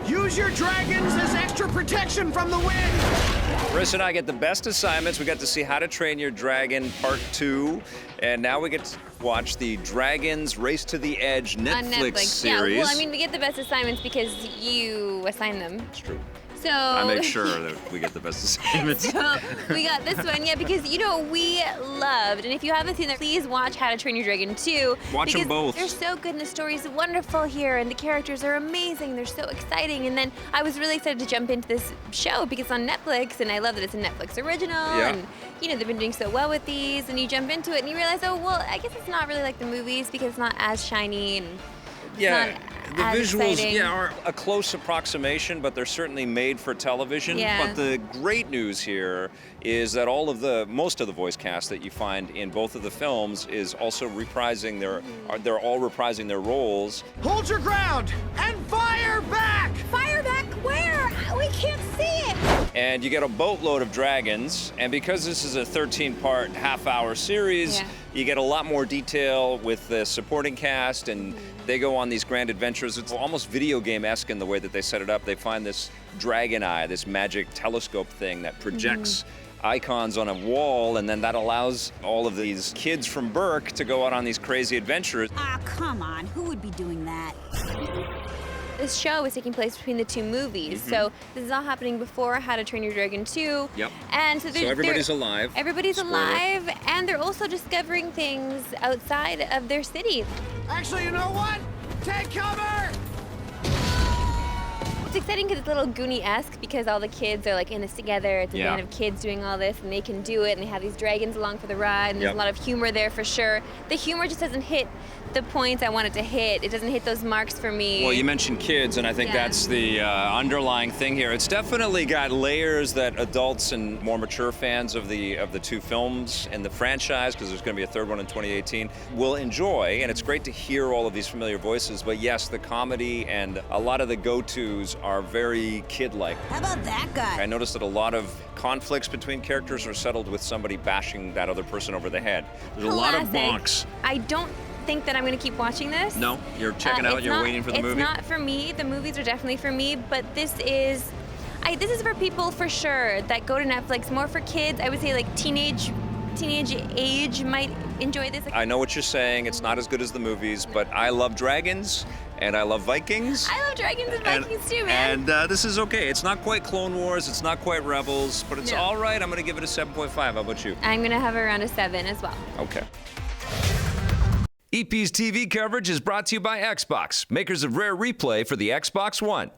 Use your dragons as extra protection from the wind! Marissa and I get the best assignments. We got to see How to Train Your Dragon Part 2, and now we get to watch the Dragons Race to the Edge Netflix series. Yeah, well, I mean, we get the best assignments because you assign them. It's true. So I make sure that we get the best assignments. So we got this one, yeah, because, you know, we loved, and if you haven't seen them, please watch How to Train Your Dragon 2. Watch them both. They're so good, and the story's wonderful here, and the characters are amazing. They're so exciting. And then I was really excited to jump into this show because it's on Netflix, and I love that it's a Netflix original. Yeah. And, you know, they've been doing so well with these, and you jump into it, and you realize, oh, well, I guess it's not really like the movies because it's not as shiny and Yeah. not The as visuals, exciting. are a close approximation, but they're certainly made for television. Yeah. But the great news here is that most of the voice cast that you find in both of the films is also reprising they're all reprising their roles. Hold your ground and fire back! Fire back where? We can't see it. And you get a boatload of dragons, and because this is a 13-part half-hour series, Yeah. you get a lot more detail with the supporting cast, and they go on these grand adventures. It's almost video game-esque in the way that they set it up. They find this dragon eye, this magic telescope thing that projects icons on a wall, and then that allows all of these kids from Burke to go out on these crazy adventures. Ah, come on. Who would be doing that? This show is taking place between the two movies, so this is all happening before How to Train Your Dragon 2. Yep. And so everybody's alive. Everybody's Spoiler. alive, and they're also discovering things outside of their city. Actually, you know what? Take cover! It's exciting because it's a little Goonie-esque because all the kids are like in this together. It's a Yeah. band of kids doing all this, and they can do it, and they have these dragons along for the ride, and there's Yep. a lot of humor there for sure. The humor just doesn't hit the points I want it to hit. It doesn't hit those marks for me. Well, you mentioned kids, and I think Yeah. that's the underlying thing here. It's definitely got layers that adults and more mature fans of the two films and the franchise, because there's going to be a third one in 2018, will enjoy. And it's great to hear all of these familiar voices. But yes, the comedy and a lot of the go-tos are very kid-like. How about that guy? I noticed that a lot of conflicts between characters are settled with somebody bashing that other person over the head. There's a lot of Classic. bonks. I don't think that I'm going to keep watching this. No, you're checking out. It's You're not- waiting for the movie. It's not for me. The movies are definitely for me, but this is for people for sure that go to Netflix. More for kids. I would say like teenage age might enjoy this. I know what you're saying. It's not as good as the movies, but I love dragons and I love Vikings. I love dragons and Vikings too, man. And this is okay. It's not quite Clone Wars. It's not quite Rebels, but it's No. all right. I'm going to give it a 7.5. How about you? I'm going to have around a 7 as well. Okay. EP's TV coverage is brought to you by Xbox, makers of Rare Replay for the Xbox One.